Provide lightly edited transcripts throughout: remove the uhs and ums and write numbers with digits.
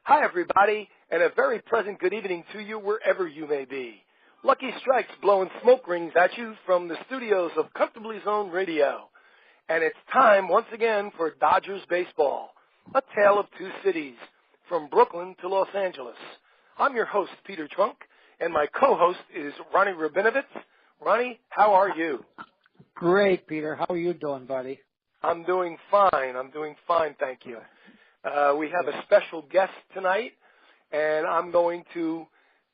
Hi, everybody, and a very pleasant good evening to you wherever you may be. Lucky Strikes blowing smoke rings at you from the studios of Comfortably Zoned Radio. And it's time once again for Dodgers baseball, a tale of two cities, from Brooklyn to Los Angeles. I'm your host, Peter Trunk, and my co-host is Ronnie Rabinovitz. Ronnie, how are you? Great, Peter. How are you doing, buddy? I'm doing fine, thank you. We have a special guest tonight, and I'm going to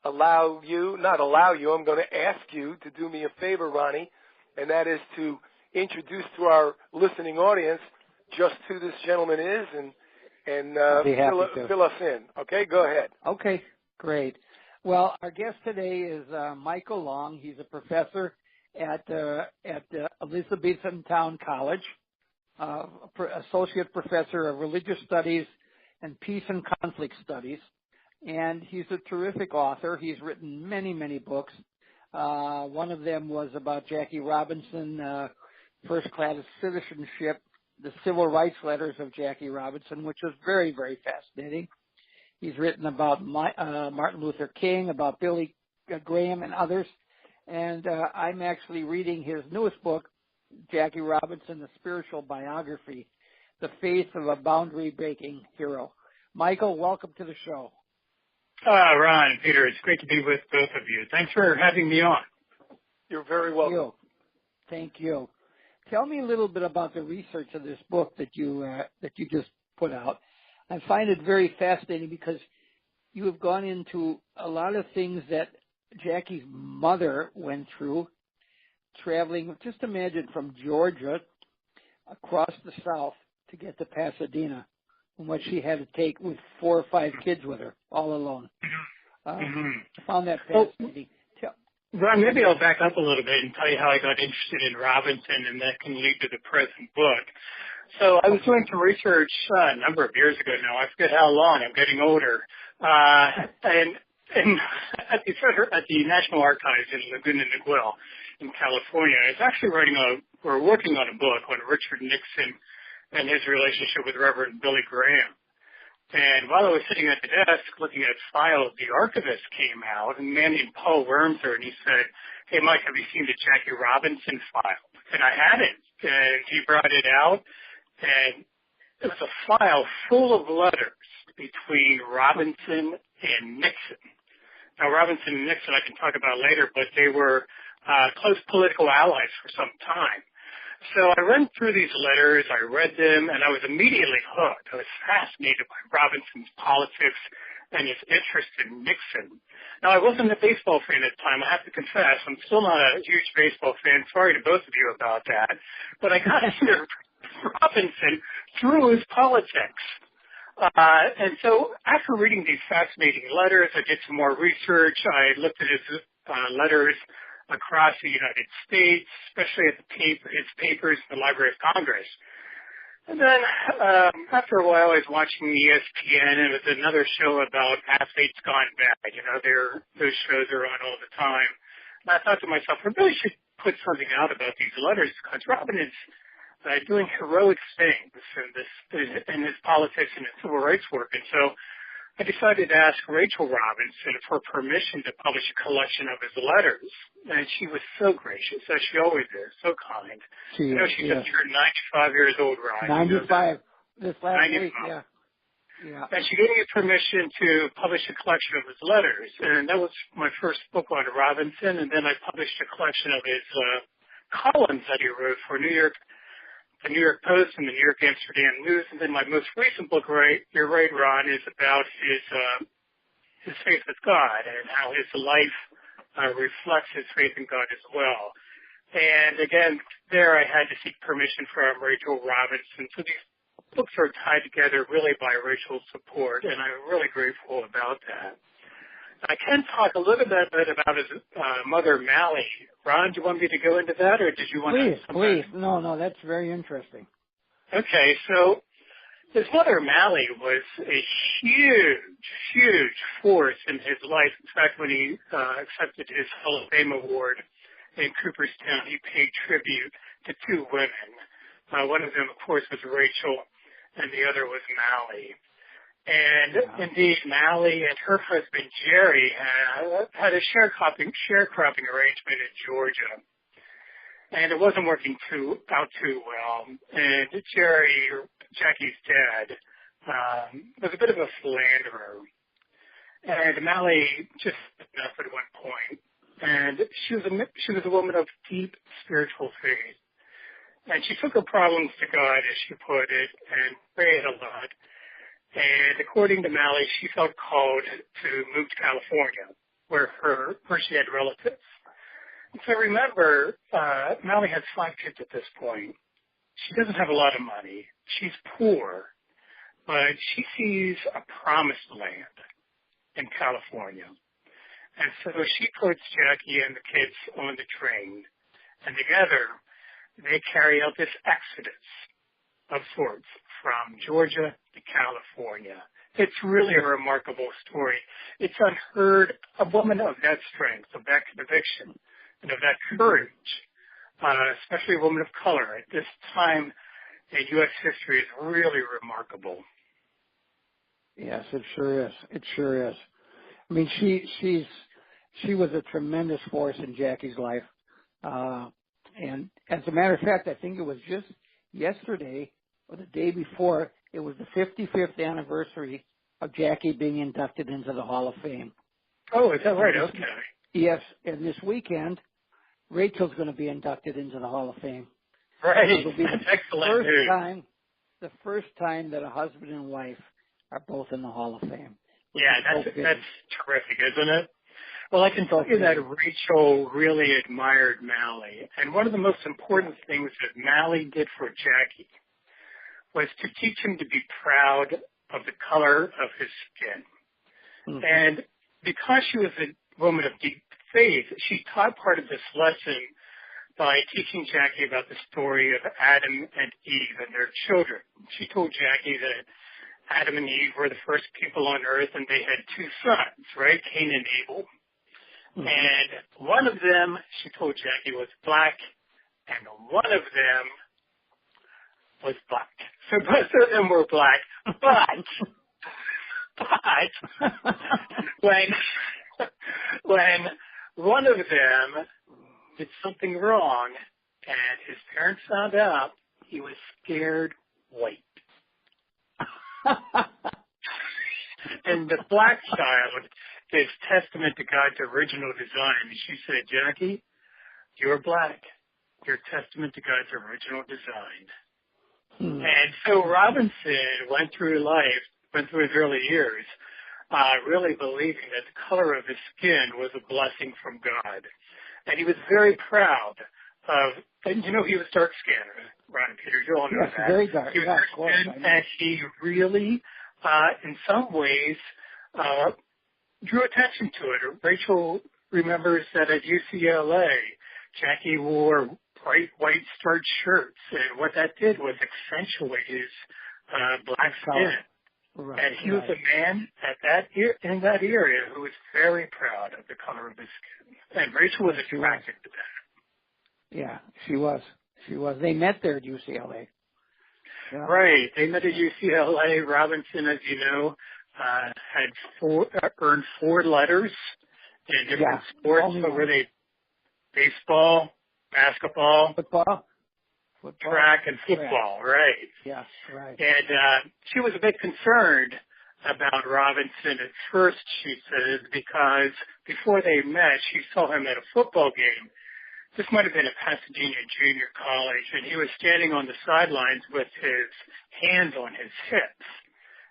I'm going to ask you to do me a favor, Ronnie, and that is to introduce to our listening audience just who this gentleman is and fill us in. Okay, go ahead. Okay, great. Well, our guest today is Michael Long. He's a professor at Elizabethtown College, associate professor of religious studies and peace and conflict studies. And he's a terrific author. He's written many, many books. One of them was about Jackie Robinson, First Class Citizenship, the Civil Rights Letters of Jackie Robinson, which is very, very fascinating. He's written about Martin Luther King, about Billy Graham and others. And I'm actually reading his newest book, Jackie Robinson, The Spiritual Biography, The Faith of a Boundary-Breaking Hero. Michael, welcome to the show. Ron and Peter, it's great to be with both of you. Thanks for having me on. You're very welcome. Thank you. Tell me a little bit about the research of this book that you just put out. I find it very fascinating because you have gone into a lot of things that Jackie's mother went through, traveling, just imagine, from Georgia across the South to get to Pasadena, and what she had to take with 4 or 5 kids with her, all alone. I found that fascinating. Ron, maybe I'll back up a little bit and tell you how I got interested in Robinson, and that can lead to the present book. So I was doing some research a number of years ago now. I forget how long. I'm getting older. And at the National Archives in Laguna Niguel in California, I was actually working on a book on Richard Nixon and his relationship with Reverend Billy Graham. And while I was sitting at the desk looking at files, the archivist came out, and a man named Paul Wormser, and he said, "Hey, Mike, have you seen the Jackie Robinson file?" And I hadn't. And he brought it out, and it was a file full of letters between Robinson and Nixon. Now, Robinson and Nixon I can talk about later, but they were close political allies for some time. So I went through these letters, I read them, and I was immediately hooked. I was fascinated by Robinson's politics and his interest in Nixon. Now, I wasn't a baseball fan at the time, I have to confess. I'm still not a huge baseball fan. Sorry to both of you about that. But I got into Robinson through his politics. And so after reading these fascinating letters, I did some more research. I looked at his letters across the United States, especially at his papers in the Library of Congress. And then after a while, I was watching ESPN, and it was another show about athletes gone bad. You know, those shows are on all the time. And I thought to myself, I really should put something out about these letters, because Robin is doing heroic things in his politics and his civil rights work. And so I decided to ask Rachel Robinson for permission to publish a collection of his letters, and she was so gracious, as she always is, so kind. She just turned 95 years old, Ryan. 95, this last 95. week, yeah. And she gave me permission to publish a collection of his letters, and that was my first book on Robinson, and then I published a collection of his columns that he wrote for the New York Post and the New York Amsterdam News. And then my most recent book, you're right, Ron, is about his faith with God and how his life reflects his faith in God as well. And again, there I had to seek permission from Rachel Robinson. So these books are tied together really by Rachel's support, and I'm really grateful about that. I can talk a little bit about his mother, Mally. Ron, do you want me to go into that, or did you want to? Please. No, that's very interesting. Okay, so his mother, Mally, was a huge force in his life. In fact, when he accepted his Hall of Fame award in Cooperstown, he paid tribute to 2 women. One of them, of course, was Rachel, and the other was Mally. And indeed, Mally and her husband Jerry had a sharecropping arrangement in Georgia, and it wasn't working out too well. And Jackie's dad, was a bit of a philanderer, and Mally just enough at one point. And she was a woman of deep spiritual faith, and she took her problems to God, as she put it, and prayed a lot. And according to Mally, she felt called to move to California, where she had relatives. And so remember, Mally has 5 kids at this point. She doesn't have a lot of money. She's poor, but she sees a promised land in California. And so she puts Jackie and the kids on the train, and together they carry out this exodus of sorts from Georgia to California. It's really a remarkable story. It's unheard. A woman of that strength, of that conviction, and of that courage, especially a woman of color at this time in U.S. history, is really remarkable. Yes, it sure is. It sure is. I mean, she was a tremendous force in Jackie's life. And as a matter of fact, I think it was just yesterday or the day before, it was the 55th anniversary of Jackie being inducted into the Hall of Fame. Oh, is that right? Okay. Yes, and this weekend, Rachel's going to be inducted into the Hall of Fame. Right. It'll be Excellent. the first time that a husband and wife are both in the Hall of Fame. Yeah, that's terrific, isn't it? Well, I can tell you that Rachel really admired Mally, and one of the most important things that Mally did for Jackie was to teach him to be proud of the color of his skin. Mm-hmm. And because she was a woman of deep faith, she taught part of this lesson by teaching Jackie about the story of Adam and Eve and their children. She told Jackie that Adam and Eve were the first people on earth, and they had 2 sons, right? Cain and Abel. Mm-hmm. And one of them, she told Jackie, was black, and one of them was black. So both of them were black, but when one of them did something wrong and his parents found out, he was scared white. And the black child is testament to God's original design. She said, Jackie, you're black. You're testament to God's original design. And so Robinson went through his early years, really believing that the color of his skin was a blessing from God. And he was very proud of, and he was dark skinned, Ron and Peter, you all know that. Very dark. He was dark skinned, and he really, in some ways, drew attention to it. Rachel remembers that at UCLA, Jackie wore bright white starched shirts, and what that did was accentuate his black skin. Right, and he was a man in that area who was very proud of the color of his skin. And Rachel was attracted to that. Yeah, she was. She was. They met there at UCLA. Yeah. Right. They met at UCLA. Robinson, as you know, had earned 4 letters in different sports. So were they baseball, basketball, football, track, and football, right? Yes, right. And she was a bit concerned about Robinson at first, she said, because before they met, she saw him at a football game. This might have been at Pasadena Junior College, and he was standing on the sidelines with his hands on his hips.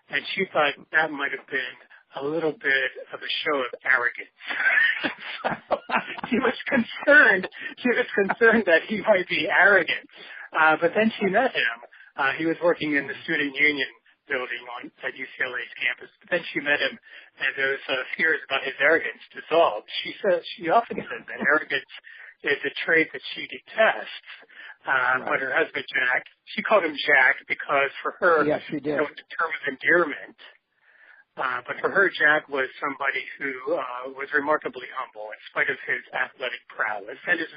And she thought that might have been a little bit of a show of arrogance. So she was concerned that he might be arrogant. But then she met him. He was working in the student union building at UCLA's campus. But then she met him, and those fears about his arrogance dissolved. She often says that arrogance is a trait that she detests. But her husband, Jack, she called him Jack because for her, yes, she did. It was a term of endearment. But for her, Jack was somebody who was remarkably humble in spite of his athletic prowess and his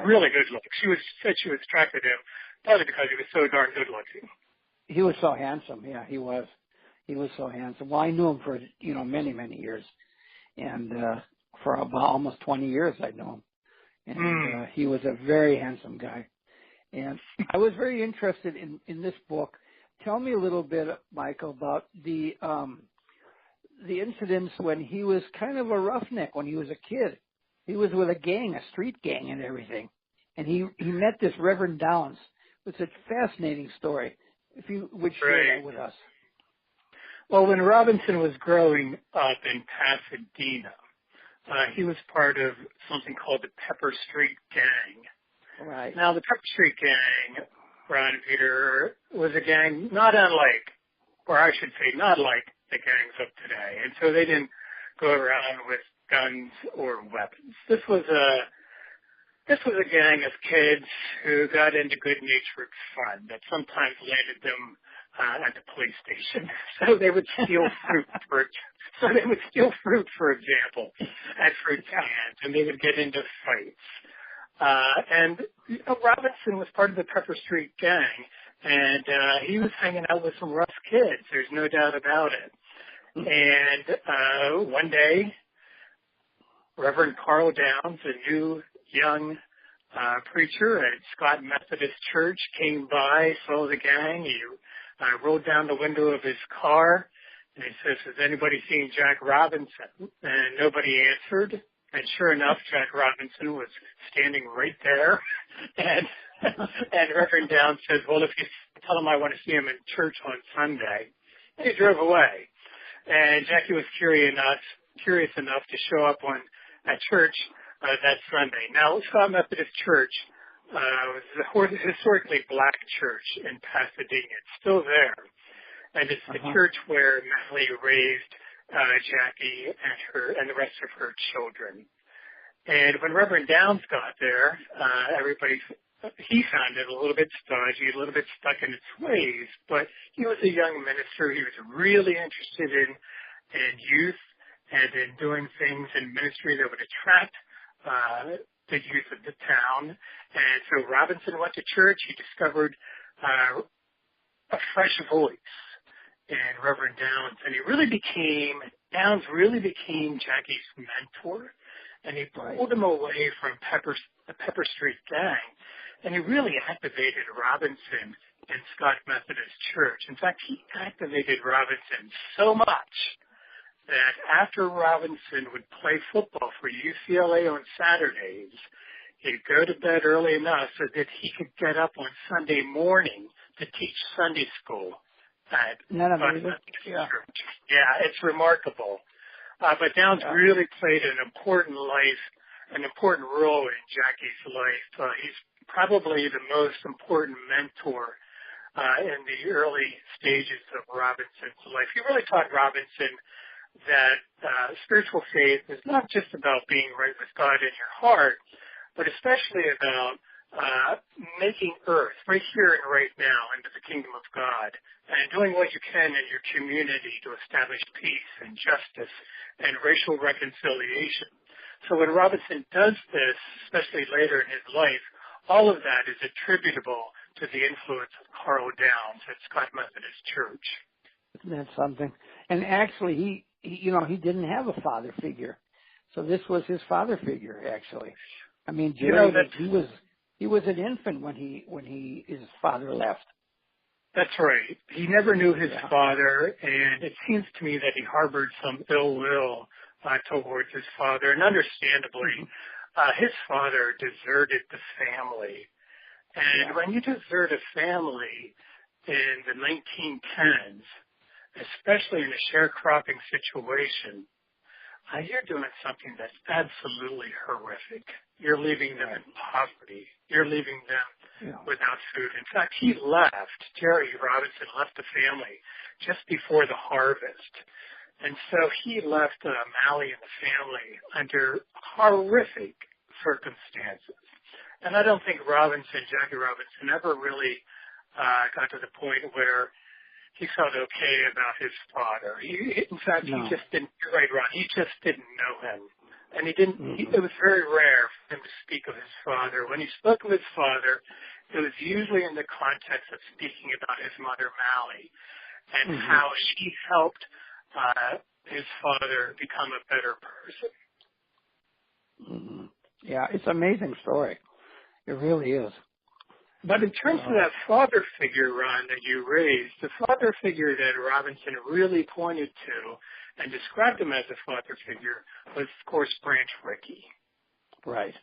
really good looks. She said she was attracted to him, partly because he was so darn good looking. He was so handsome. Yeah, he was. He was so handsome. Well, I knew him for, many, many years. And for about almost 20 years I knew him. And he was a very handsome guy. And I was very interested in this book. Tell me a little bit, Michael, about the incidents when he was kind of a roughneck when he was a kid. He was with a gang, a street gang and everything. And he met this Reverend Downs. It's a fascinating story. If you would share that with us. Well, when Robinson was growing up in Pasadena, he was part of something called the Pepper Street Gang. Right. Now, the Pepper Street Gang, Ron and Peter, was a gang not unlike, or I should say not like the gangs of today. And so they didn't go around with guns or weapons. This was a gang of kids who got into good-natured fun that sometimes landed them at the police station. So they would steal fruit, for example, at fruit stands, and they would get into fights. And Robinson was part of the Pepper Street Gang, and he was hanging out with some rough kids. There's no doubt about it. And one day, Reverend Carl Downs, a new young preacher at Scott Methodist Church, came by, saw the gang. He rolled down the window of his car, and he says, "Has anybody seen Jack Robinson?" And nobody answered. And sure enough, Jack Robinson was standing right there. And Reverend Downs says, "Well, if you tell him I want to see him in church on Sunday." And he drove away. And Jackie was curious enough to show up at church that Sunday. Now, Scott Methodist Church was a historically black church in Pasadena. It's still there. And it's the church where Natalie raised Jackie and the rest of her children. And when Reverend Downs got there, he found it a little bit stodgy, a little bit stuck in its ways, but he was a young minister. He was really interested in youth and in doing things in ministry that would attract the youth of the town. And so Robinson went to church. He discovered a fresh voice in Reverend Downs, and Downs really became Jackie's mentor, and he pulled him away from the Pepper Street Gang, and he really activated Robinson in Scott Methodist Church. In fact, he activated Robinson so much that after Robinson would play football for UCLA on Saturdays, he'd go to bed early enough so that he could get up on Sunday morning to teach Sunday school at church. Yeah, it's remarkable. But Downs really played an important role in Jackie's life. He's probably the most important mentor in the early stages of Robinson's life. He really taught Robinson that spiritual faith is not just about being right with God in your heart, but especially about making earth right here and right now into the kingdom of God and doing what you can in your community to establish peace and justice and racial reconciliation. So when Robinson does this, especially later in his life, all of that is attributable to the influence of Carl Downs at Scott Methodist Church. Isn't that something? And actually, he didn't have a father figure, so this was his father figure. Actually, I mean, Jerry, he was an infant when his father left. That's right. He never knew his father, and it seems to me that he harbored some ill will towards his father, and understandably, his father deserted the family. And when you desert a family in the 1910s, especially in a sharecropping situation, you're doing something that's absolutely horrific. You're leaving them in poverty. You're leaving them without food. In fact, Jerry Robinson left the family just before the harvest. And so he left Mally and the family under horrific circumstances. And I don't think Jackie Robinson, ever really got to the point where he felt okay about his father. He just didn't, you're right, Ron, he just didn't know him. And it was very rare for him to speak of his father. When he spoke of his father, it was usually in the context of speaking about his mother, Mally. and how she helped his father become a better person. Yeah, it's an amazing story. It really is. But in terms of that father figure, Ron, that you raised, the father figure that Robinson really pointed to and described him as a father figure was, of course, Branch Rickey. Right.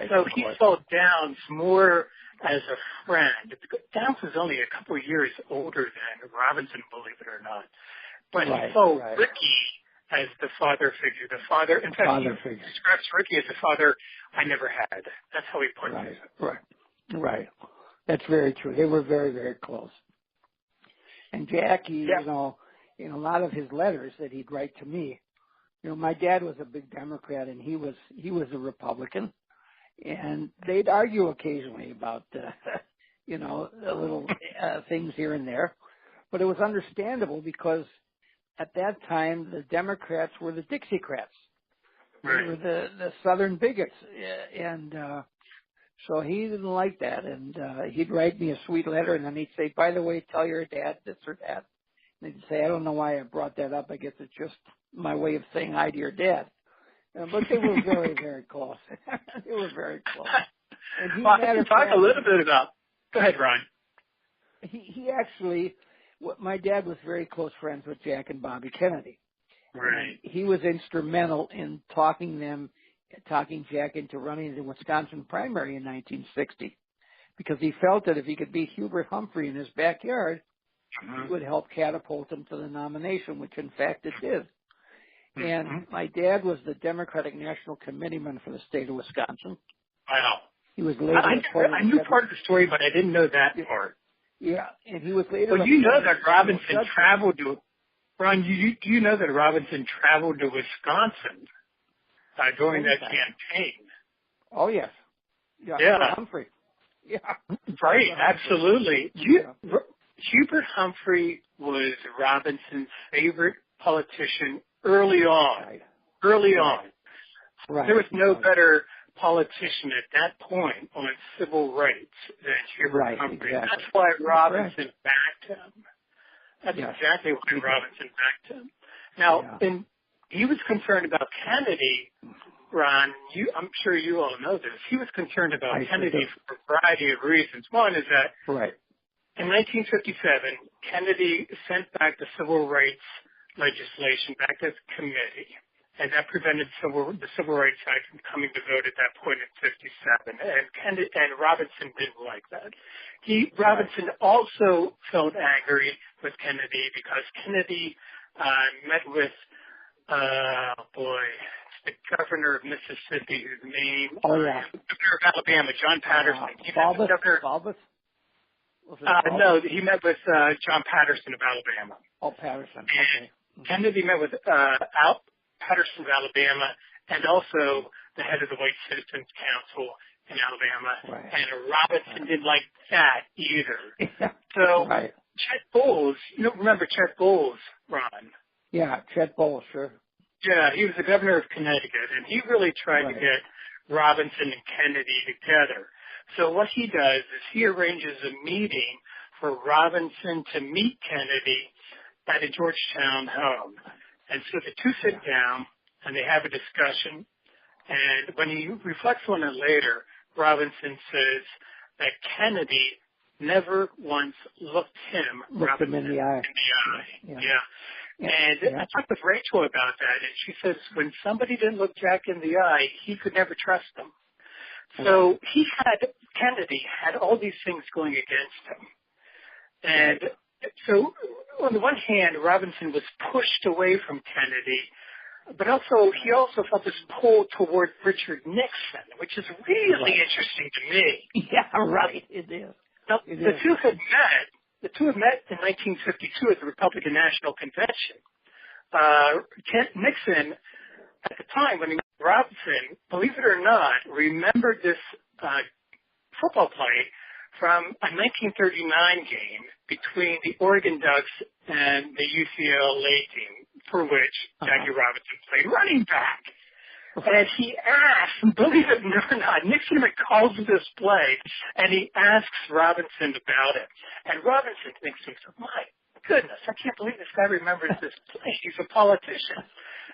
So he saw Downs more as a friend. Downs was only a couple of years older than Robinson, believe it or not. But he saw Rickey as the father figure. The father, in fact, he describes Rickey as a father I never had. That's how he put it. Right. That's very true. They were very, very close. And Jackie, you know, in a lot of his letters that he'd write to me, you know, my dad was a big Democrat and he was a Republican, and they'd argue occasionally about, you know, little things here and there, but it was understandable because at that time the Democrats were the Dixiecrats. They were the Southern bigots, and so he didn't like that, and he'd write me a sweet letter, and then he'd say, by the way, tell your dad this or that. And he'd say, I don't know why I brought that up. I guess it's just my way of saying hi to your dad. But they were very, very close. They were very close. And well, I can talk a little bit about. Go ahead, Ron. He actually, my dad was very close friends with Jack and Bobby Kennedy. Right. And he was instrumental in talking Jack into running the Wisconsin primary in 1960, because he felt that if he could beat Hubert Humphrey in his backyard, it would help catapult him to the nomination, which in fact it did. And my dad was the Democratic National Committeeman for the state of Wisconsin. Wow. He was later I knew part of the story, but I didn't know that part. Yeah, and he was later. Well, you know that Robinson traveled to. Ron, do you know that Robinson traveled to Wisconsin during that campaign? Oh yes. Yeah. Humphrey. Yeah. Right. Absolutely. Hubert Humphrey was Robinson's favorite politician early on. Right. There was no better politician at that point on civil rights than Hubert Humphrey. Exactly. That's why Robinson backed him. That's exactly why Robinson backed him. Now, he was concerned about Kennedy, Ron. I'm sure you all know this. He was concerned about Kennedy for a variety of reasons. One is that in 1957, Kennedy sent back the civil rights legislation back to the committee, and that prevented the Civil Rights Act from coming to vote at that point in 57. And Robinson didn't like that. Robinson also felt angry with Kennedy because Kennedy met with, the governor of Mississippi, whose name, governor of Alabama, John Patterson. No, he met with John Patterson of Alabama. Oh, Patterson. Okay. Kennedy met with Patterson of Alabama and also the head of the White Citizens Council in Alabama. And Robinson didn't like that either. So Chet Bowles, remember Chet Bowles, Ron? Yeah, Chet Bowles, sure. Yeah, he was the governor of Connecticut, and he really tried to get Robinson and Kennedy together. So what he does is he arranges a meeting for Robinson to meet Kennedy at a Georgetown home. And so the two sit down and they have a discussion. And when he reflects on it later, Robinson says that Kennedy never once looked Robinson in the eye. And I talked with Rachel about that, and she says when somebody didn't look Jack in the eye, he could never trust them. So Kennedy had all these things going against him. And so on the one hand, Robinson was pushed away from Kennedy, but he also felt this pull toward Richard Nixon, which is really interesting to me. Yeah, right. It is. Now, the two had met in 1952 at the Republican National Convention. Nixon, at the time when he met Robinson, believe it or not, remembered this football play from a 1939 game between the Oregon Ducks and the UCLA team, for which Jackie Robinson played running back. And he asked, believe it or not, Nixon recalls this play, and he asks Robinson about it. And Robinson thinks to himself, my goodness, I can't believe this guy remembers this place. He's a politician.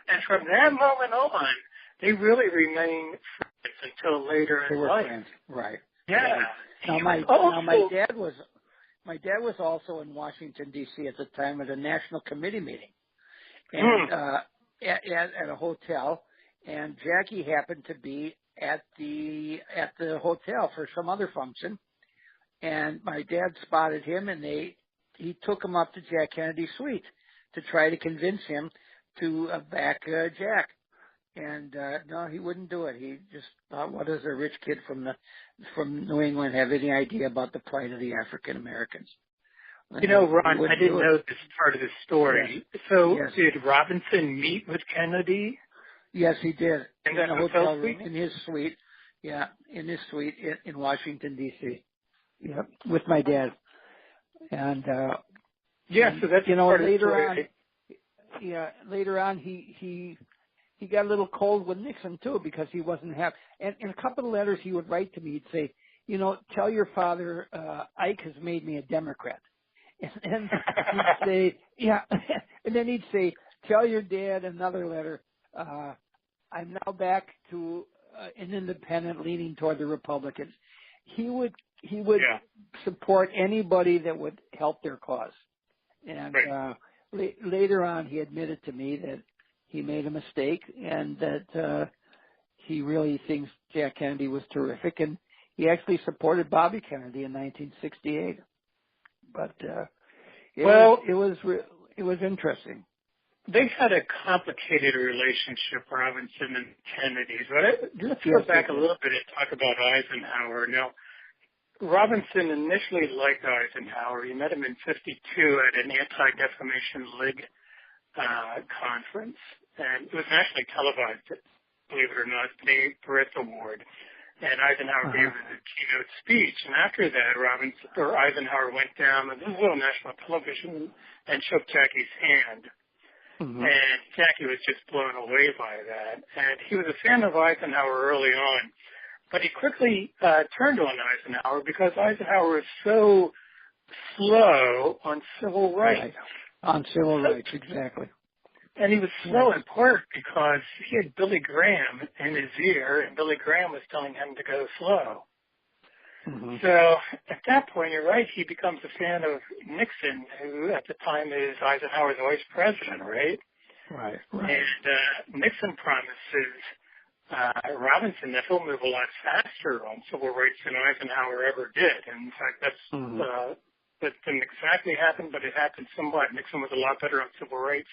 And from that moment on, they really remained friends until later in life. Friends. Right. Yeah. Right. Now my dad was also in Washington D.C. at the time at a national committee meeting, and at a hotel, and Jackie happened to be at the hotel for some other function, and my dad spotted him, and he took him up to Jack Kennedy's suite to try to convince him to back Jack. And no, he wouldn't do it. He just thought, what does a rich kid from New England have any idea about the plight of the African Americans? You know, Ron, I didn't know this part of the story. Yes. So did Robinson meet with Kennedy? Yes, he did. In the hotel room? In his suite. Yeah, in his suite in Washington, D.C. Yeah, with my dad. And so that's part later of the on. Yeah, later on he got a little cold with Nixon too because he wasn't happy. And in a couple of letters he would write to me, he'd say, tell your father Ike has made me a Democrat. And he'd say, and then he'd say, tell your dad, another letter, I'm now back to an independent leaning toward the Republicans. He would support anybody that would help their cause. And later on he admitted to me that he made a mistake and that he really thinks Jack Kennedy was terrific, and he actually supported Bobby Kennedy in 1968. But it was interesting. They had a complicated relationship, Robinson and Kennedy. But let's go back a little bit and talk about Eisenhower. Now, Robinson initially liked Eisenhower. He met him in '52 at an Anti-Defamation League conference, and it was nationally televised, believe it or not, the Brit Award. And Eisenhower gave the keynote speech, and after that, Eisenhower went down, and this was on national television, and shook Jackie's hand. And Jackie was just blown away by that. And he was a fan of Eisenhower early on, but he quickly turned on Eisenhower because Eisenhower was so slow on civil rights. On civil rights, exactly. And he was slow in part because he had Billy Graham in his ear, and Billy Graham was telling him to go slow. So at that point, you're right, he becomes a fan of Nixon, who at the time is Eisenhower's vice president, right? Right. And Nixon promises Robinson that he'll move a lot faster on civil rights than Eisenhower ever did. And in fact, that didn't exactly happen, but it happened somewhat. Nixon was a lot better on civil rights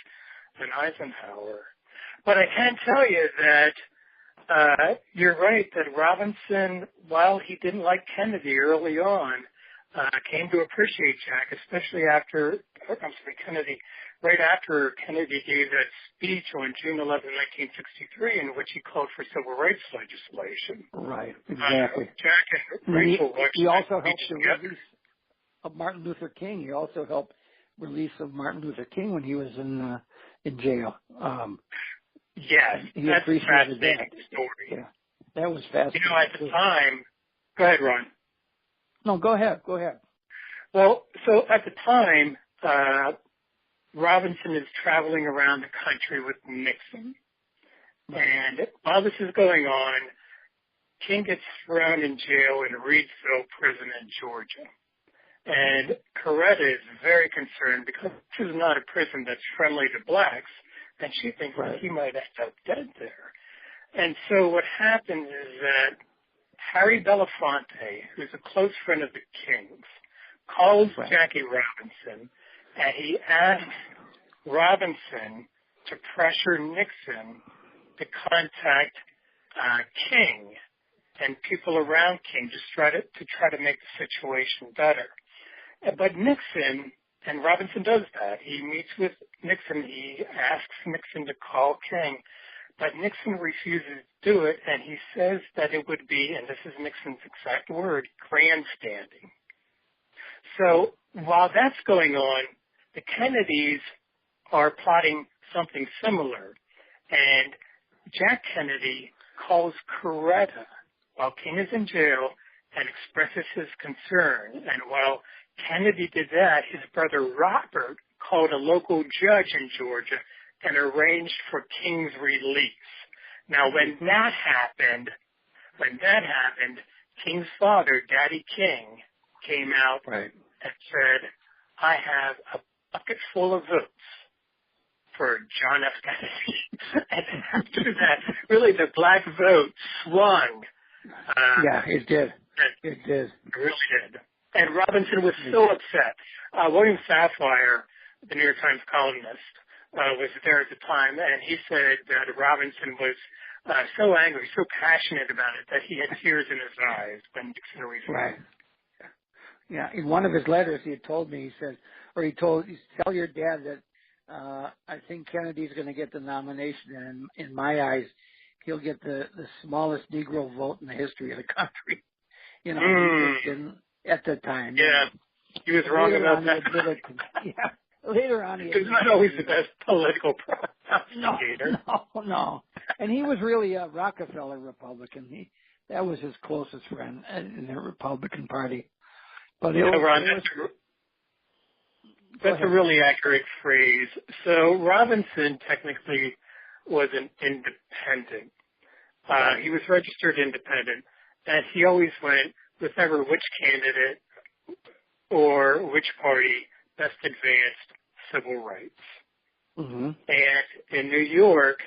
than Eisenhower. But I can tell you that you're right that Robinson, while he didn't like Kennedy early on, came to appreciate Jack, especially Kennedy, right after Kennedy gave that speech on June 11, 1963, in which he called for civil rights legislation. Right, exactly. Jack and Rachel he also helped the release of Martin Luther King. He also helped release of Martin Luther King when he was in jail. Yes, that's a fascinating story. Yeah, that was fascinating. At the time, go ahead, Ron. No, go ahead. Well, so at the time, Robinson is traveling around the country with Nixon. And while this is going on, King gets thrown in jail in Reedsville prison in Georgia. And Coretta is very concerned because this is not a prison that's friendly to blacks, and she thinks that he might end up dead there. And so what happens is that Harry Belafonte, who's a close friend of the King's, calls Jackie Robinson, and he asks Robinson to pressure Nixon to contact King and people around King to try to make the situation better. But Nixon, and Robinson does that. He meets with Nixon. He asks Nixon to call King, but Nixon refuses to do it, and he says that it would be, and this is Nixon's exact word, grandstanding. So while that's going on, the Kennedys are plotting something similar, and Jack Kennedy calls Coretta while King is in jail and expresses his concern. And while Kennedy did that, his brother Robert called a local judge in Georgia and arranged for King's release. Now, when that happened, King's father, Daddy King, came out and said, I have a bucket full of votes for John F. Kennedy. And after that, really the black vote swung. Yeah, it did. It did. It really did. And Robinson was so upset. William Safire, the New York Times columnist, was there at the time, and he said that Robinson was so angry, so passionate about it, that he had tears in his eyes when Nixon refused. Right. Yeah, in one of his letters, he had told me, he said, tell your dad that I think Kennedy's going to get the nomination, and in my eyes, he'll get the smallest Negro vote in the history of the country. You know, he just didn't at the time. Yeah, he was wrong about that. Later on, he was not always the best political prognosticator. No. And he was really a Rockefeller Republican. That was his closest friend in the Republican Party. But Ron, that's a really accurate phrase. So Robinson technically was an independent. He was registered independent, and he always went with never which candidate or which party best advanced civil rights. Mm-hmm. And in New York,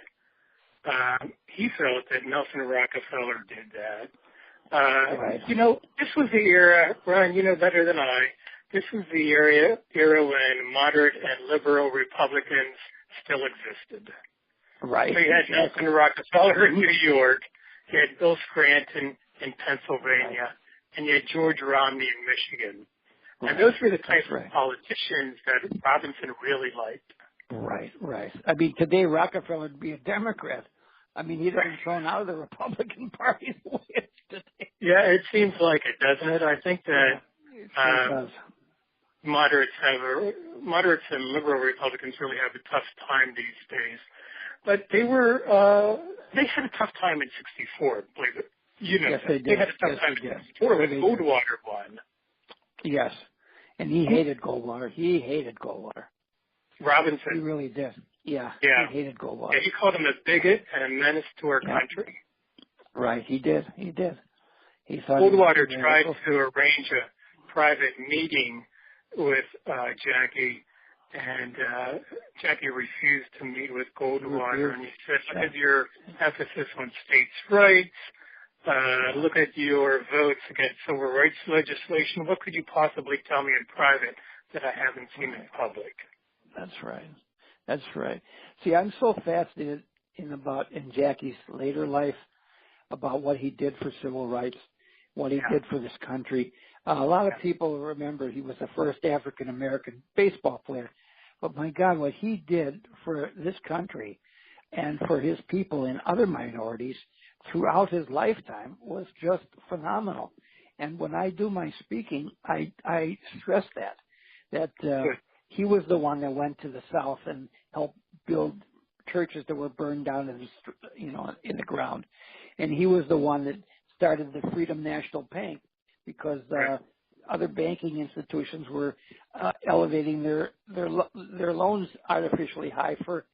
he felt that Nelson Rockefeller did that. You know, this was the era, Ron, you know better than I, this was the era when moderate and liberal Republicans still existed. Right. So you had Nelson Rockefeller in New York, you had Bill Scranton in Pennsylvania, and you had George Romney in Michigan. And those were the types of politicians that Robinson really liked. Right. I mean, today Rockefeller would be a Democrat. I mean, he'd have been thrown out of the Republican Party the way it's today. Yeah, it seems like it, doesn't it? I think that it sure does. Moderates and liberal Republicans really have a tough time these days. But they had a tough time in '64, believe it. You know, yes, that. They did. They had a tough time in '64 when Goldwater won. Yes, and he hated Goldwater. Robinson. He really did. Yeah. He hated Goldwater. Yeah, he called him a bigot and a menace to our country. Right, he did. He thought Goldwater tried to arrange a private meeting with Jackie, and Jackie refused to meet with Goldwater, and he said, look at your emphasis on states' rights, look at your votes against civil rights legislation. What could you possibly tell me in private that I haven't seen in public? That's right. See, I'm so fascinated in Jackie's later life about what he did for civil rights, what he did for this country. A lot of people remember he was the first African-American baseball player. But my God, what he did for this country and for his people and other minorities throughout his lifetime was just phenomenal. And when I do my speaking, I stress that he was the one that went to the South and helped build churches that were burned down in the ground. And he was the one that started the Freedom National Bank, because other banking institutions were elevating their loans artificially high for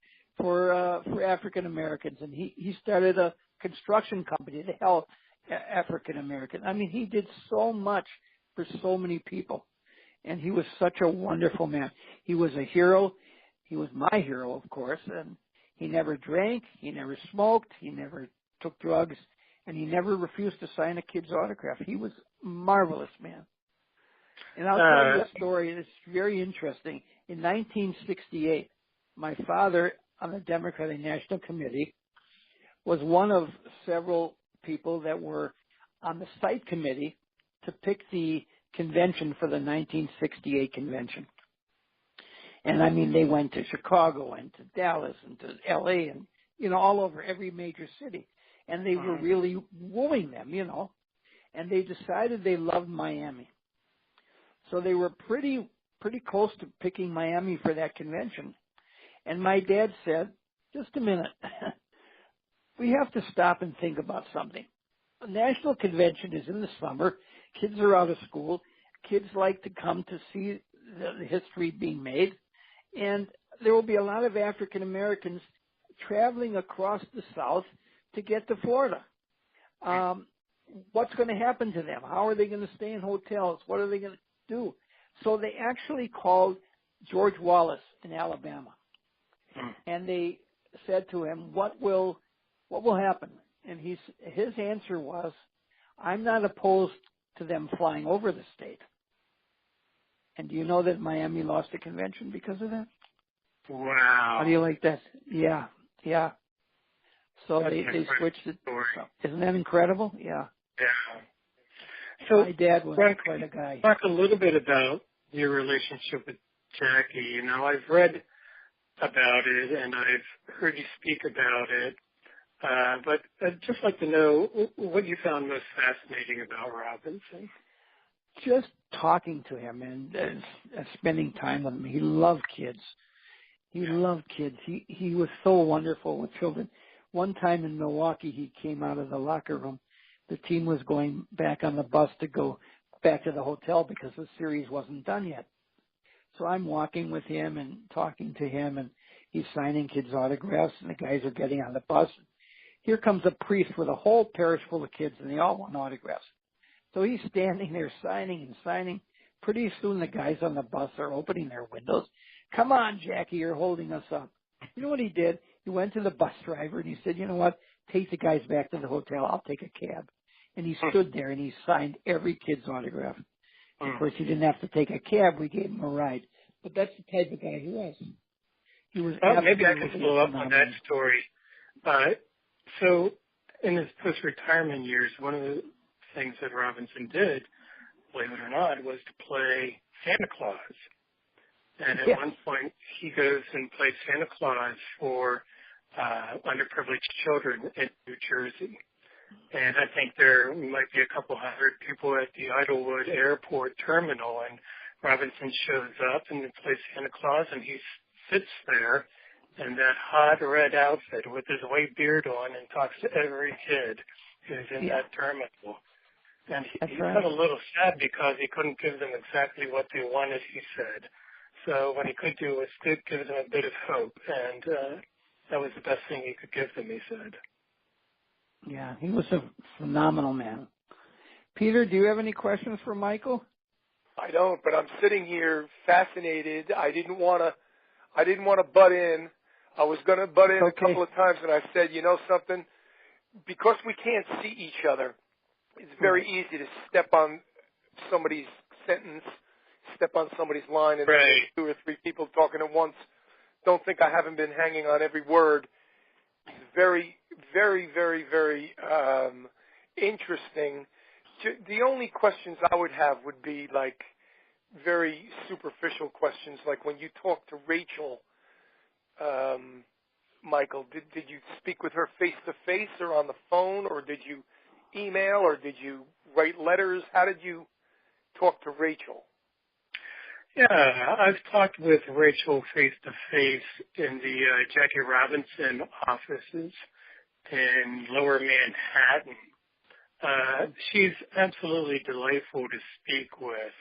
African Americans, and he started a construction company to help African Americans. I mean, he did so much for so many people, and he was such a wonderful man. He was a hero. He was my hero, of course, and he never drank, he never smoked, he never took drugs, and he never refused to sign a kid's autograph. He was a marvelous man. And I'll tell you a story that's very interesting. In 1968, my father on the Democratic National Committee was one of several people that were on the site committee to pick the convention for the 1968 convention. And I mean, they went to Chicago and to Dallas and to LA and, all over every major city. And they were really wooing them, and they decided they loved Miami. So they were pretty close to picking Miami for that convention. And my dad said, just a minute, we have to stop and think about something. A national convention is in the summer. Kids are out of school. Kids like to come to see the history being made. And there will be a lot of African Americans traveling across the South to get to Florida. What's going to happen to them? How are they going to stay in hotels? What are they going to do? So they actually called George Wallace in Alabama, and they said to him, "What will happen?" And his answer was, "I'm not opposed to them flying over the state." And do you know that Miami lost a convention because of that? Wow. How do you like that? Yeah. So That's they switched it. Story. Isn't that incredible? Yeah. Yeah. So my dad was Frank, quite a guy. Talk a little bit about your relationship with Jackie. You know, I've read about it and I've heard you speak about it. But I'd just like to know what you found most fascinating about Robinson. Just talking to him and spending time with him. He loved kids. He was so wonderful with children. One time in Milwaukee, he came out of the locker room. The team was going back on the bus to go back to the hotel because the series wasn't done yet. So I'm walking with him and talking to him, and he's signing kids' autographs, and the guys are getting on the bus. Here comes a priest with a whole parish full of kids, and they all want autographs. So he's standing there signing and signing. Pretty soon the guys on the bus are opening their windows. "Come on, Jackie, you're holding us up." You know what he did? He went to the bus driver and he said, "You know what? Take the guys back to the hotel. I'll take a cab." And he stood there and he signed every kid's autograph. Of course, he didn't have to take a cab. We gave him a ride. But that's the type of guy he was. He was maybe I can follow up on that story. So in his post-retirement years, one of the things that Robinson did, believe it or not, was to play Santa Claus. And at one point, he goes and plays Santa Claus for underprivileged children in New Jersey. And I think there might be a couple hundred people at the Idlewood Airport terminal, and Robinson shows up and plays Santa Claus, and he sits there in that hot red outfit with his white beard on and talks to every kid who's in that terminal. And he felt a little sad because he couldn't give them exactly what they wanted, he said. So what he could do was to give them a bit of hope, and that was the best thing he could give them, he said. Yeah, he was a phenomenal man. Peter, do you have any questions for Michael? I don't, but I'm sitting here fascinated. I didn't want to butt in. I was going to butt in a couple of times, and I said, you know something? Because we can't see each other, it's very easy to step on somebody's sentence, step on somebody's line, and there's 2 or 3 people talking at once. Don't think I haven't been hanging on every word. It's very, very, very, very interesting. The only questions I would have would be like very superficial questions, like when you talk to Rachel, Michael, did you speak with her face-to-face or on the phone, or did you email, or did you write letters? How did you talk to Rachel? Yeah, I've talked with Rachel face-to-face in the Jackie Robinson offices in Lower Manhattan. She's absolutely delightful to speak with.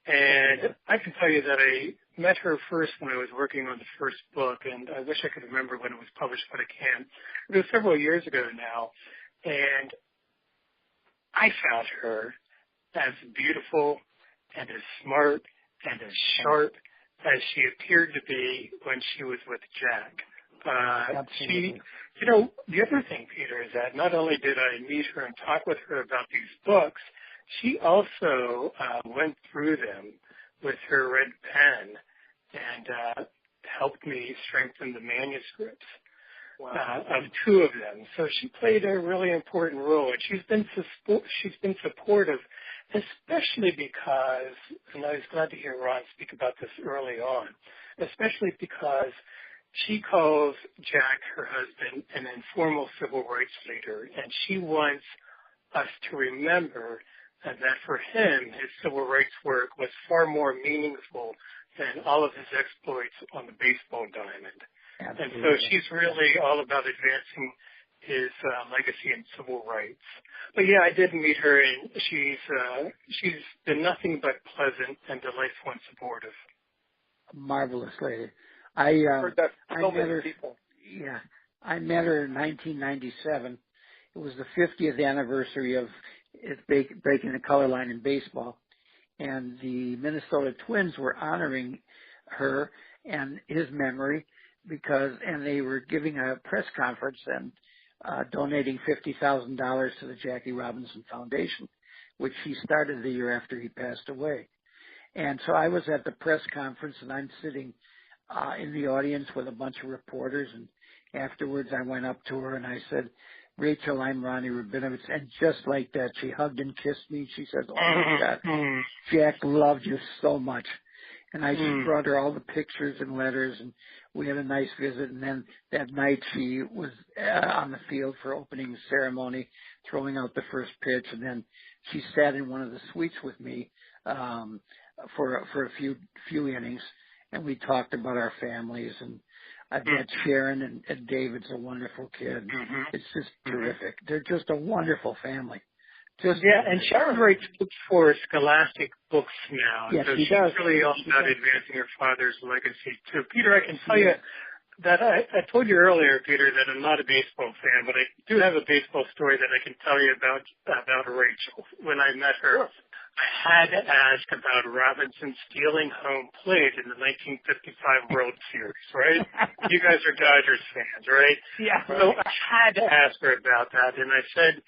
And I can tell you that I met her first when I was working on the first book, and I wish I could remember when it was published, but I can't. It was several years ago now, and I found her as beautiful and as smart and as sharp as she appeared to be when she was with Jack. The other thing, Peter, is that not only did I meet her and talk with her about these books, she also went through them with her red pen and helped me strengthen the manuscripts of 2 of them. So she played a really important role, and she's been supportive, especially because, and I was glad to hear Ron speak about this early on, especially because she calls Jack, her husband, an informal civil rights leader, and she wants us to remember that for him, his civil rights work was far more meaningful than all of his exploits on the baseball diamond. Absolutely. And so she's really all about advancing his legacy in civil rights. But yeah, I did meet her, and she's been nothing but pleasant and delightful and supportive. marvelous lady. I Heard that from so met many her. people. Yeah, I met her in 1997. It was the 50th anniversary of it breaking the color line in baseball, and the Minnesota Twins were honoring her and his memory and they were giving a press conference and donating $50,000 to the Jackie Robinson Foundation, which he started the year after he passed away. And so I was at the press conference, and I'm sitting in the audience with a bunch of reporters, and afterwards I went up to her and I said, "Rachel, I'm Ronnie Rabinovitz," and just like that, she hugged and kissed me. She says, "Oh my God, Jack loved you so much." And I just brought her all the pictures and letters, and we had a nice visit. And then that night she was on the field for opening ceremony, throwing out the first pitch, and then she sat in one of the suites with me for a few innings, and we talked about our families. And I've met Sharon, and David's a wonderful kid. It's just terrific. They're just a wonderful family. And Sharon writes books for Scholastic Books now. Yes, so she she's does. really all about advancing her father's legacy, too. Peter, I can tell you that I told you earlier, Peter, that I'm not a baseball fan, but I do have a baseball story that I can tell you about Rachel. When I met her, I had to ask about Robinson stealing home plate in the 1955 World Series, right? You guys are Dodgers fans, right? Yeah. So I had to ask her about that, and I said,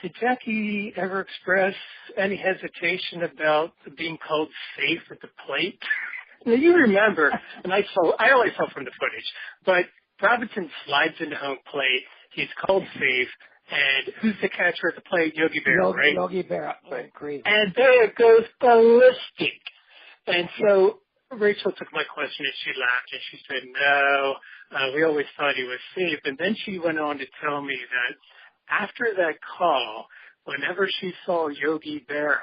did Jackie ever express any hesitation about being called safe at the plate? Now, you remember, and I only saw from the footage, but Robinson slides into home plate. He's called safe, and who's the catcher at the plate? Yogi Berra, right? Yogi Berra. Crazy. And there it goes ballistic. And so Rachel took my question and she laughed and she said, no, we always thought he was safe. And then she went on to tell me that after that call, whenever she saw Yogi Berra,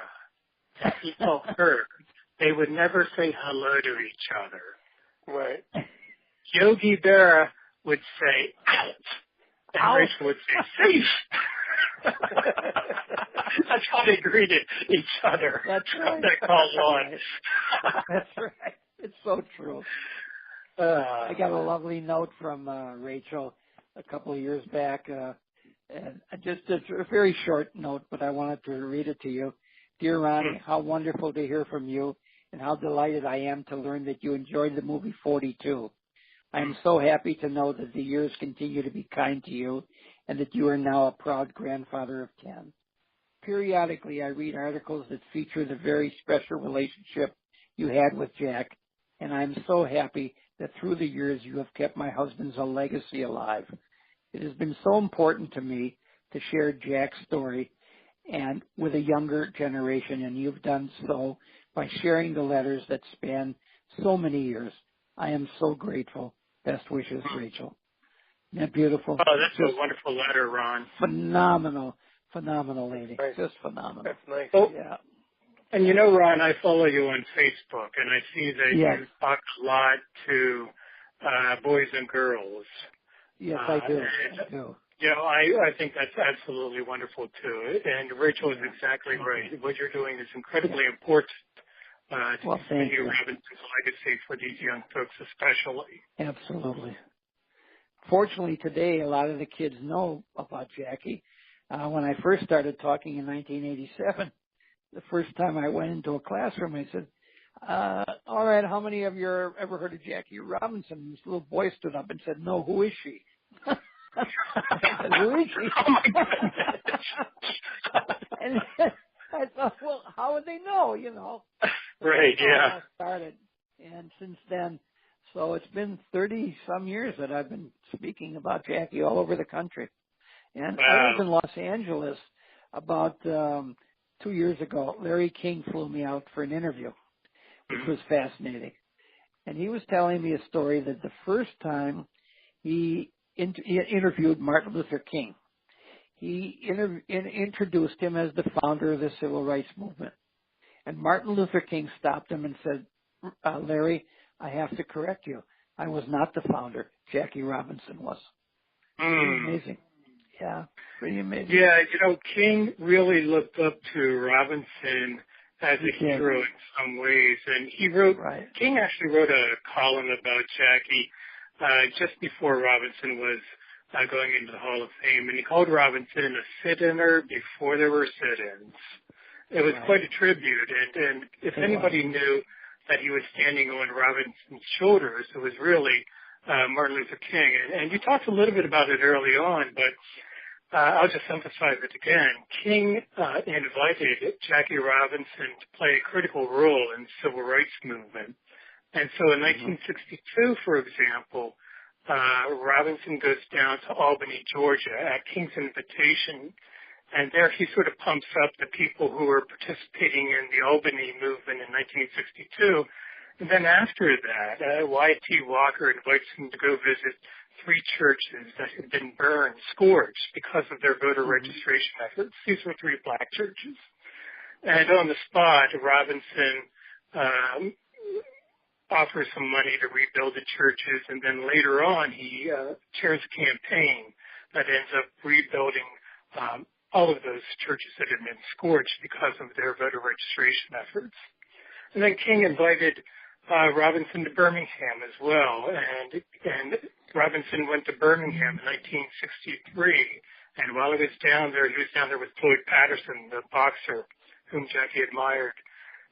and he saw her, they would never say hello to each other. Right. Yogi Berra would say, out. And Rachel would say, safe. That's how they greeted each other. That's right. That call's on. That's right. It's so true. I got a lovely note from Rachel a couple of years back. And just a very short note, but I wanted to read it to you. Dear Ronnie, how wonderful to hear from you, and how delighted I am to learn that you enjoyed the movie 42. I am so happy to know that the years continue to be kind to you, and that you are now a proud grandfather of 10. Periodically, I read articles that feature the very special relationship you had with Jack, and I am so happy that through the years you have kept my husband's legacy alive. It has been so important to me to share Jack's story and with a younger generation, and you've done so by sharing the letters that span so many years. I am so grateful. Best wishes, Rachel. Isn't that beautiful? Oh, that's a wonderful letter, Ron. Phenomenal lady. Nice. Just phenomenal. That's nice. Oh, yeah. And you know, Ron, I follow you on Facebook, and I see that Yes. you talk a lot to boys and girls. Yes, I do. You know, I think that's absolutely wonderful, too. And Rachel is exactly right. What you're doing is incredibly important to continue Robinson's legacy for these young folks especially. Absolutely. Fortunately, today, a lot of the kids know about Jackie. When I first started talking in 1987, the first time I went into a classroom, I said, all right, how many of you ever heard of Jackie Robinson? And this little boy stood up and said, no, who is she? I said, who is she? Oh, my goodness. And I thought, well, how would they know, you know? Right, yeah. I started. And since then, so it's been 30-some years that I've been speaking about Jackie all over the country. And wow. I was in Los Angeles about 2 years ago. Larry King flew me out for an interview, which was fascinating. And he was telling me a story that the first time he interviewed Martin Luther King, he introduced him as the founder of the Civil Rights Movement. And Martin Luther King stopped him and said, Larry, I have to correct you. I was not the founder. Jackie Robinson was. Amazing. Yeah, pretty amazing. Yeah, you know, King really looked up to Robinson as a hero in some ways. And King actually wrote a column about Jackie just before Robinson was going into the Hall of Fame, and he called Robinson a sit-inner before there were sit-ins. It was quite a tribute, and if anybody knew that he was standing on Robinson's shoulders, it was really Martin Luther King. And you talked a little bit about it early on, but I'll just emphasize it again. King invited Jackie Robinson to play a critical role in the civil rights movement. And so in 1962, for example, Robinson goes down to Albany, Georgia at King's invitation, and there he sort of pumps up the people who were participating in the Albany movement in 1962. And then after that, Y.T. Walker invites him to go visit 3 churches that had been burned, scorched, because of their voter registration efforts. These were 3 black churches. And on the spot, Robinson offers some money to rebuild the churches, and then later on he chairs a campaign that ends up rebuilding all of those churches that had been scorched because of their voter registration efforts. And then King invited Robinson to Birmingham as well, and Robinson went to Birmingham in 1963, and while he was down there with Floyd Patterson, the boxer whom Jackie admired.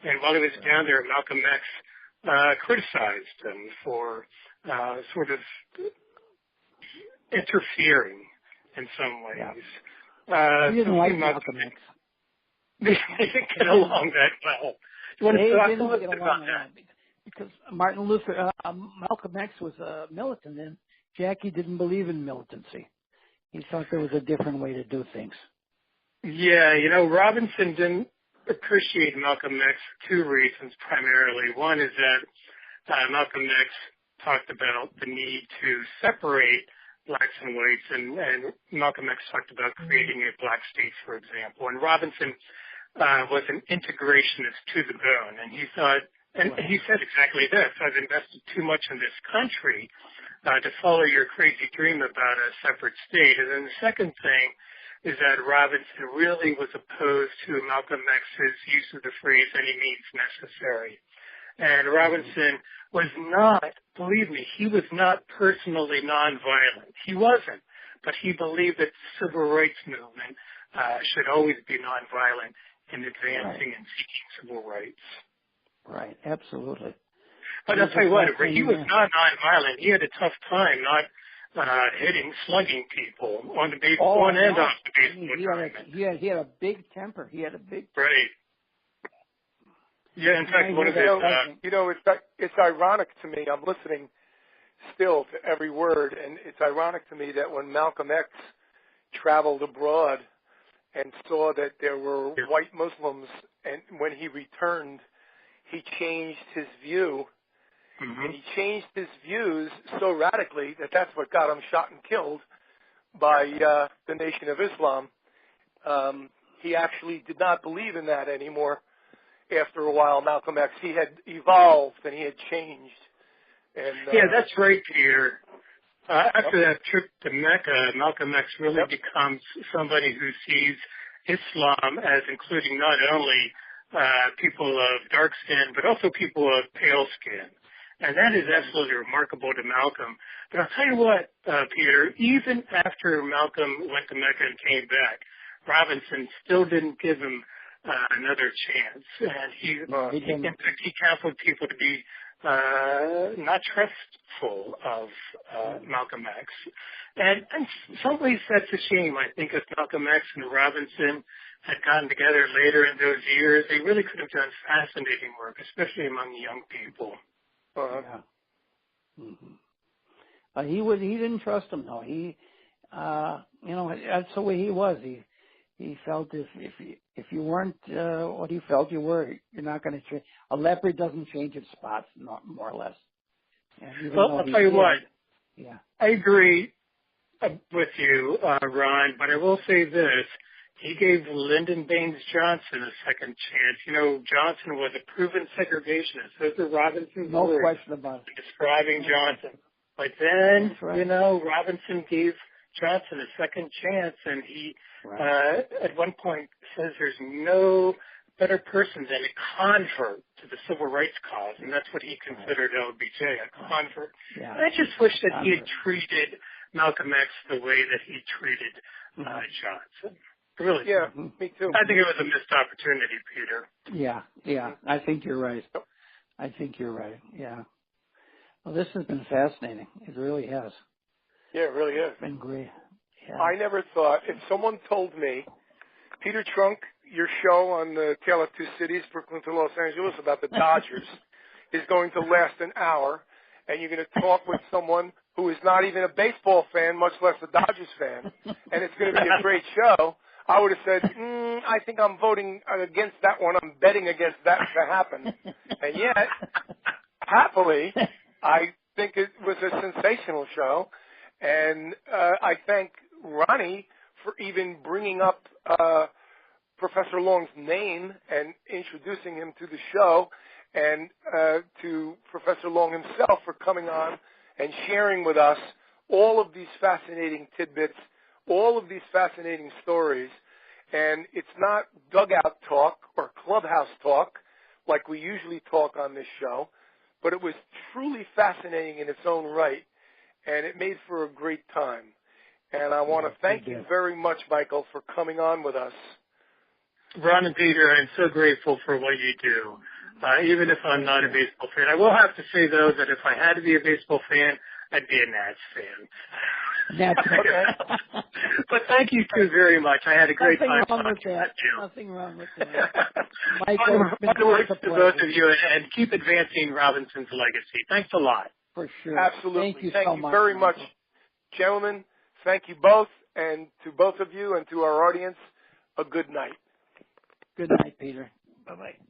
And while he was down there, Malcolm X criticized him for sort of interfering in some ways. He didn't like Malcolm X. They didn't get along that well. You want to talk a little bit about that? Because Malcolm X was a militant, and Jackie didn't believe in militancy. He thought there was a different way to do things. Yeah, Robinson didn't appreciate Malcolm X for 2 reasons primarily. One is that Malcolm X talked about the need to separate blacks and whites, and Malcolm X talked about creating a black state, for example. And Robinson was an integrationist to the bone, and he thought, and he said exactly this: I've invested too much in this country to follow your crazy dream about a separate state. And then the second thing is that Robinson really was opposed to Malcolm X's use of the phrase "any means necessary." And Robinson was not, believe me, he was not personally nonviolent. He wasn't, but he believed that the civil rights movement should always be nonviolent in advancing and seeking civil rights. Right, absolutely. But I'll tell you what, he was not nonviolent. He had a tough time not slugging people on the on and off the baseball. He had a big temper. Right. Yeah, in fact, one of his... it's ironic to me. I'm listening still to every word, and it's ironic to me that when Malcolm X traveled abroad and saw that there were white Muslims, and when he returned, he changed his view. And he changed his views so radically that that's what got him shot and killed by the Nation of Islam. He actually did not believe in that anymore. After a while, Malcolm X, he had evolved and he had changed. And, that's right, Peter. After that trip to Mecca, Malcolm X really becomes somebody who sees Islam as including not only people of dark skin, but also people of pale skin. And that is absolutely remarkable to Malcolm. But I'll tell you what, Peter, even after Malcolm went to Mecca and came back, Robinson still didn't give him another chance. And he counseled people to be not trustful of Malcolm X. And in some ways that's a shame. I think if Malcolm X and Robinson had gotten together later in those years, they really could have done fascinating work, especially among young people. He didn't trust him though. That's the way he was. He felt if you weren't what he felt you were, you're not going to change. A leopard doesn't change its spots, more or less. Well, I'll tell you what. Yeah, I agree with you, Ron. But I will say this: he gave Lyndon Baines Johnson a second chance. Johnson was a proven segregationist. Those are Robinson's words. No question about it. Describing Johnson. But then, Robinson gave Johnson a second chance, and he at one point says there's no better person than a convert to the civil rights cause, and that's what he considered LBJ, a convert. Yeah. And I just wish that he had treated Malcolm X the way that he treated Johnson. Really. Yeah, me too. I think it was a missed opportunity, Peter. Yeah. I think you're right. Yeah. Well, this has been fascinating. It really has. Yeah, it really is. It's been great. Yeah. I never thought, if someone told me, Peter Trunk, your show on the Tale of Two Cities, Brooklyn to Los Angeles, about the Dodgers, is going to last an hour, and you're going to talk with someone who is not even a baseball fan, much less a Dodgers fan, and it's going to be a great show, I would have said, I think I'm voting against that one. I'm betting against that to happen. And yet, happily, I think it was a sensational show, and I thank Ronnie for even bringing up Professor Long's name and introducing him to the show, and to Professor Long himself for coming on and sharing with us all of these fascinating tidbits, all of these fascinating stories. And it's not dugout talk or clubhouse talk like we usually talk on this show, but it was truly fascinating in its own right, and it made for a great time. And I want to thank you very much, Michael, for coming on with us. Ron and Peter, I'm so grateful for what you do. Even if I'm not a baseball fan, I will have to say, though, that if I had to be a baseball fan, I'd be a Nats fan. Nats fan. But thank you two very much. I had a great time talking to you. Nothing wrong with that. Michael, fun words to both of you, and keep advancing Robinson's legacy. Thanks a lot. For sure. Absolutely. Thank you so much, very Michael. much. Gentlemen, thank you both, and to both of you and to our audience, a good night. Good night, Peter. Bye-bye.